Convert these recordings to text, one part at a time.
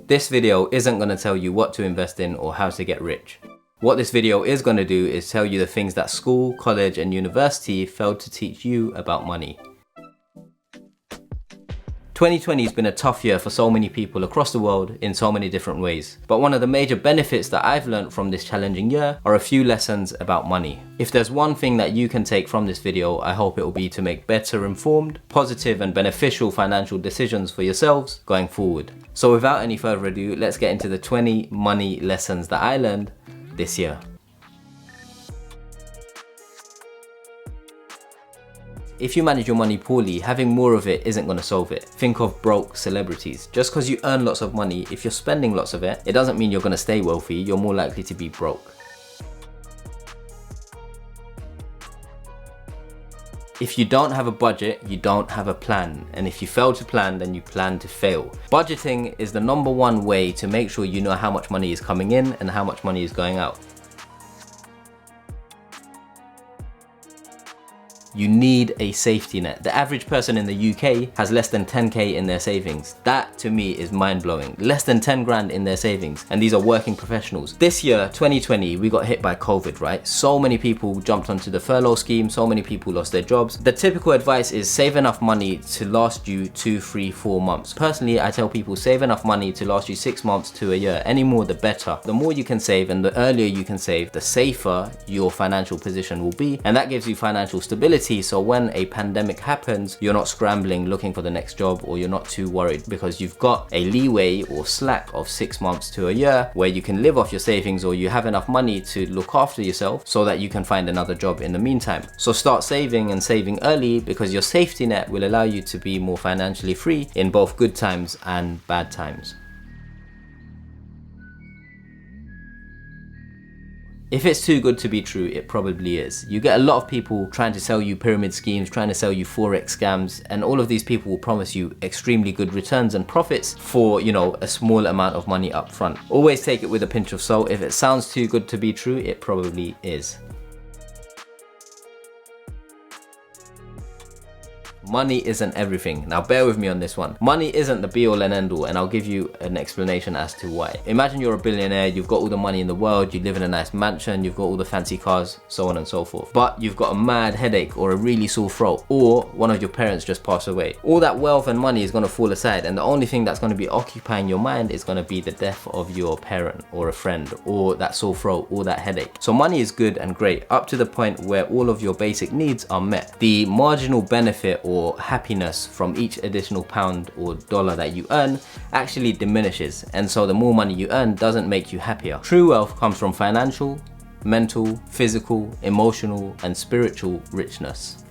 This video isn't going to tell you what to invest in or how to get rich. What this video is going to do is tell you the things that school, college and university failed to teach you about money. 2020 has been a tough year for so many people across the world in so many different ways. But one of the major benefits that I've learned from this challenging year are a few lessons about money. If there's one thing that you can take from this video, I hope it will be to make better informed, positive and beneficial financial decisions for yourselves going forward. So without any further ado, let's get into the 20 money lessons that I learned this year. If you manage your money poorly, having more of it isn't going to solve it. Think of broke celebrities. Just because you earn lots of money, if you're spending lots of it, it doesn't mean you're going to stay wealthy, you're more likely to be broke. If you don't have a budget, you don't have a plan. And if you fail to plan, then you plan to fail. Budgeting is the #1 way to make sure you know how much money is coming in and how much money is going out. You need a safety net. The average person in the UK has less than 10k in their savings. That to me is mind-blowing. Less than 10 grand in their savings, and these are working professionals. This year, 2020, we got hit by COVID, right? So many people jumped onto the furlough scheme, so many people lost their jobs. The typical advice is save enough money to last you 2, 3, 4 months. Personally, I tell people save enough money to last you 6 months to a year. Any more, the better. The more you can save and the earlier you can save, the safer your financial position will be, and that gives you financial stability. So when a pandemic happens, you're not scrambling looking for the next job, or you're not too worried because you've got a leeway or slack of 6 months to a year where you can live off your savings, or you have enough money to look after yourself so that you can find another job in the meantime. So start saving and saving early, because your safety net will allow you to be more financially free in both good times and bad times. If it's too good to be true, it probably is. You get a lot of people trying to sell you pyramid schemes, trying to sell you forex scams, and all of these people will promise you extremely good returns and profits for, a small amount of money up front. Always take it with a pinch of salt. If it sounds too good to be true, it probably is. Money isn't everything. Now bear with me on this one. Money isn't the be all and end all, and I'll give you an explanation as to why. Imagine you're a billionaire, you've got all the money in the world, you live in a nice mansion, you've got all the fancy cars, so on and so forth. But you've got a mad headache or a really sore throat, or one of your parents just passed away. All that wealth and money is going to fall aside, and the only thing that's going to be occupying your mind is going to be the death of your parent or a friend, or that sore throat or that headache. So money is good and great up to the point where all of your basic needs are met. The marginal benefit or happiness from each additional pound or dollar that you earn actually diminishes, and so the more money you earn doesn't make you happier. True wealth comes from financial, mental, physical, emotional and spiritual richness.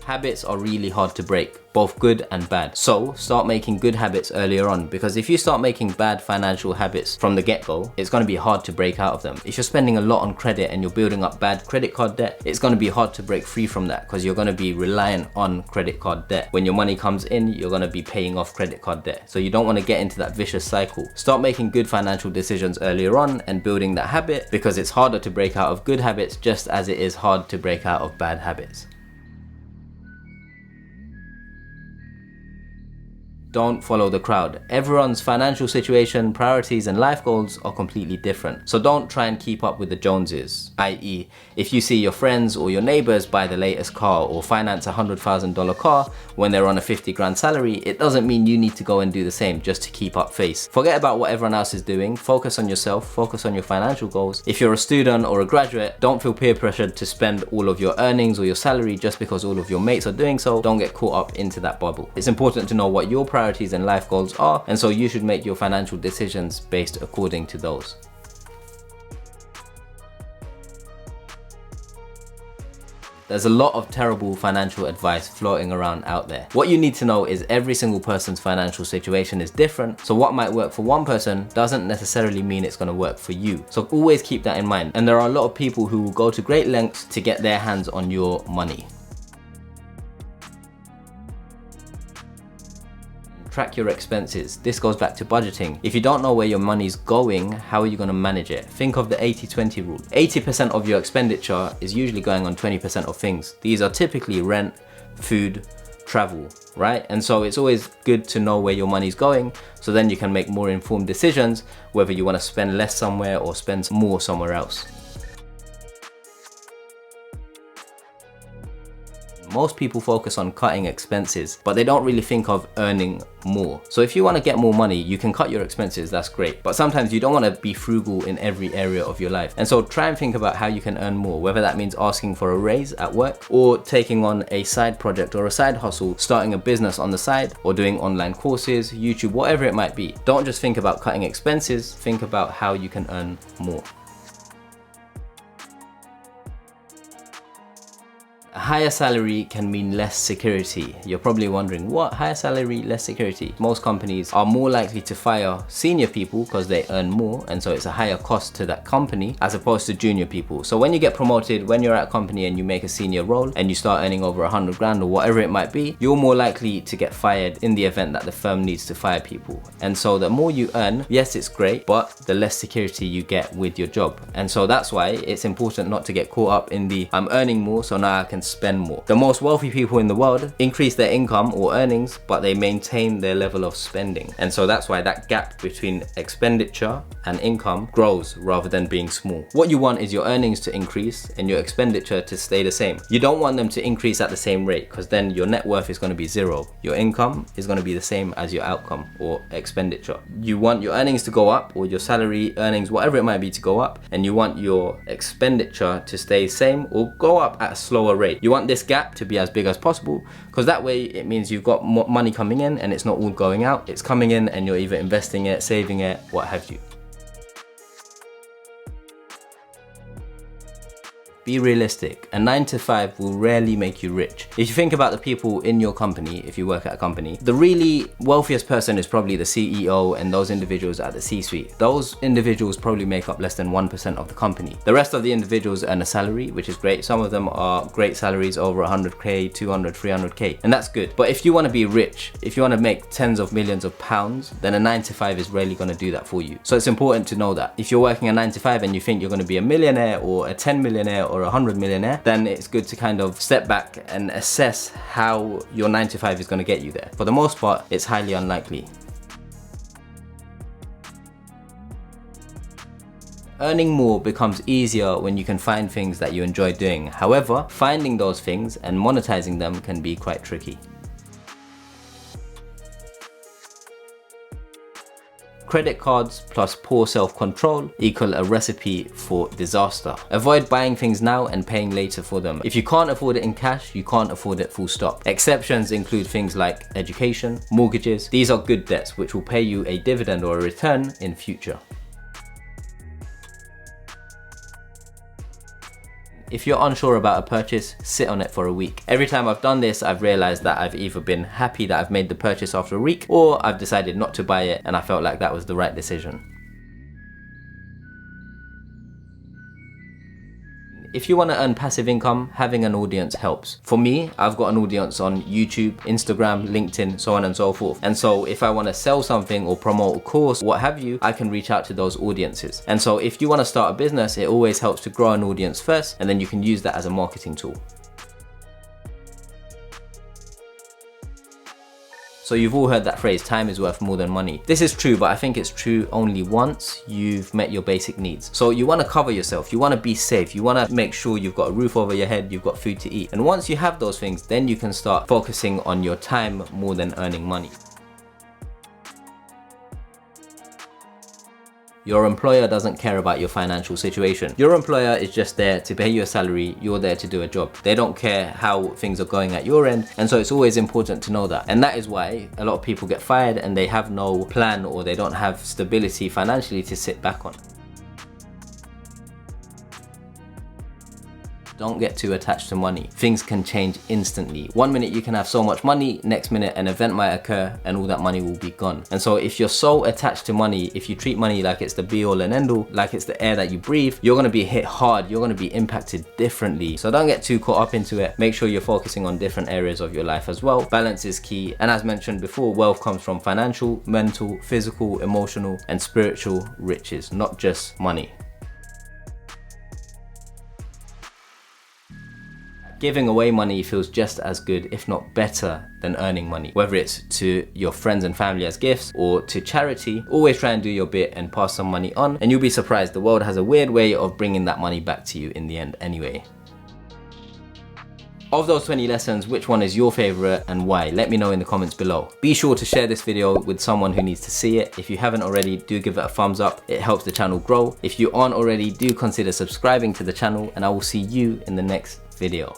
Habits are really hard to break, both good and bad. So start making good habits earlier on, because if you start making bad financial habits from the get-go, it's going to be hard to break out of them. If you're spending a lot on credit and you're building up bad credit card debt, it's going to be hard to break free from that, because you're going to be reliant on credit card debt. When your money comes in, you're going to be paying off credit card debt. So you don't want to get into that vicious cycle. Start making good financial decisions earlier on and building that habit, because it's harder to break out of good habits just as it is hard to break out of bad habits. Don't follow the crowd. Everyone's financial situation, priorities and life goals are completely different. So don't try and keep up with the Joneses, i.e. if you see your friends or your neighbors buy the latest car or finance a $100,000 car when they're on a 50 grand salary, it doesn't mean you need to go and do the same just to keep up face. Forget about what everyone else is doing, focus on yourself, focus on your financial goals. If you're a student or a graduate, don't feel peer pressured to spend all of your earnings or your salary just because all of your mates are doing so. Don't get caught up into that bubble. It's important to know what your priorities and life goals are, and so you should make your financial decisions based according to those. There's a lot of terrible financial advice floating around out there. What you need to know is every single person's financial situation is different, so what might work for one person doesn't necessarily mean it's going to work for you. So always keep that in mind. And there are a lot of people who will go to great lengths to get their hands on your money. Track your expenses. This goes back to budgeting. If you don't know where your money's going, how are you going to manage it? Think of the 80-20 rule. 80% of your expenditure is usually going on 20% of things. These are typically rent, food, travel, right? And so it's always good to know where your money's going, so then you can make more informed decisions whether you want to spend less somewhere or spend more somewhere else. Most people focus on cutting expenses, but they don't really think of earning more. So if you want to get more money, you can cut your expenses, that's great. But sometimes you don't want to be frugal in every area of your life. And so try and think about how you can earn more, whether that means asking for a raise at work, or taking on a side project or a side hustle, starting a business on the side, or doing online courses, YouTube, whatever it might be. Don't just think about cutting expenses, think about how you can earn more. A higher salary can mean less security. You're probably wondering, what? Higher salary, less security? Most companies are more likely to fire senior people because they earn more, and so it's a higher cost to that company as opposed to junior people. So when you get promoted, when you're at a company and you make a senior role and you start earning over 100 grand or whatever it might be, you're more likely to get fired in the event that the firm needs to fire people. And so the more you earn, yes, it's great, but the less security you get with your job. And so that's why it's important not to get caught up in the I'm earning more, so now I can spend more. The most wealthy people in the world increase their income or earnings, but they maintain their level of spending. And so that's why that gap between expenditure and income grows rather than being small. What you want is your earnings to increase and your expenditure to stay the same. You don't want them to increase at the same rate, because then your net worth is going to be zero. Your income is going to be the same as your outcome or expenditure. You want your earnings to go up, or your salary, earnings, whatever it might be, to go up, and you want your expenditure to stay the same or go up at a slower rate. You want this gap to be as big as possible, because that way it means you've got more money coming in and it's not all going out. It's coming in and you're either investing it, saving it, what have you. Be realistic. A 9 to 5 will rarely make you rich. If you think about the people in your company, if you work at a company, the really wealthiest person is probably the CEO and those individuals at the C-suite. Those individuals probably make up less than 1% of the company. The rest of the individuals earn a salary, which is great. Some of them are great salaries, over 100k, 200, 300k, and that's good. But if you want to be rich, if you want to make tens of millions of pounds, then a 9 to 5 is rarely going to do that for you. So it's important to know that. If you're working a 9 to 5 and you think you're going to be a millionaire or a 10 millionaire or a 100 millionaire, then it's good to kind of step back and assess how your 9 to 5 is going to get you there. For the most part, it's highly unlikely. Earning more becomes easier when you can find things that you enjoy doing. However, finding those things and monetizing them can be quite tricky. Credit cards plus poor self-control equal a recipe for disaster. Avoid buying things now and paying later for them. If you can't afford it in cash, you can't afford it, full stop. Exceptions include things like education, mortgages. These are good debts which will pay you a dividend or a return in future. If you're unsure about a purchase, sit on it for a week. Every time I've done this, I've realized that I've either been happy that I've made the purchase after a week, or I've decided not to buy it and I felt like that was the right decision. If you want to earn passive income, having an audience helps. For me, I've got an audience on YouTube, Instagram, LinkedIn, so on and so forth. And so if I want to sell something or promote a course, what have you, I can reach out to those audiences. And so if you want to start a business, it always helps to grow an audience first, and then you can use that as a marketing tool. So you've all heard that phrase, time is worth more than money. This is true, but I think it's true only once you've met your basic needs. So you want to cover yourself, you want to be safe, you want to make sure you've got a roof over your head, you've got food to eat. And once you have those things, then you can start focusing on your time more than earning money. Your employer doesn't care about your financial situation. Your employer is just there to pay you a salary, you're there to do a job. They don't care how things are going at your end, and so it's always important to know that. And that is why a lot of people get fired and they have no plan, or they don't have stability financially to sit back on. Don't get too attached to money. Things can change instantly. One minute you can have so much money, next minute an event might occur and all that money will be gone. And so if you're so attached to money, if you treat money like it's the be all and end all, like it's the air that you breathe, you're gonna be hit hard, you're gonna be impacted differently. So don't get too caught up into it. Make sure you're focusing on different areas of your life as well. Balance is key. And as mentioned before, wealth comes from financial, mental, physical, emotional, and spiritual riches, not just money. Giving away money feels just as good, if not better, than earning money. Whether it's to your friends and family as gifts or to charity, always try and do your bit and pass some money on, and you'll be surprised the world has a weird way of bringing that money back to you in the end anyway. Of those 20 lessons, which one is your favorite and why? Let me know in the comments below. Be sure to share this video with someone who needs to see it. If you haven't already, do give it a thumbs up. It helps the channel grow. If you aren't already, do consider subscribing to the channel, and I will see you in the next video.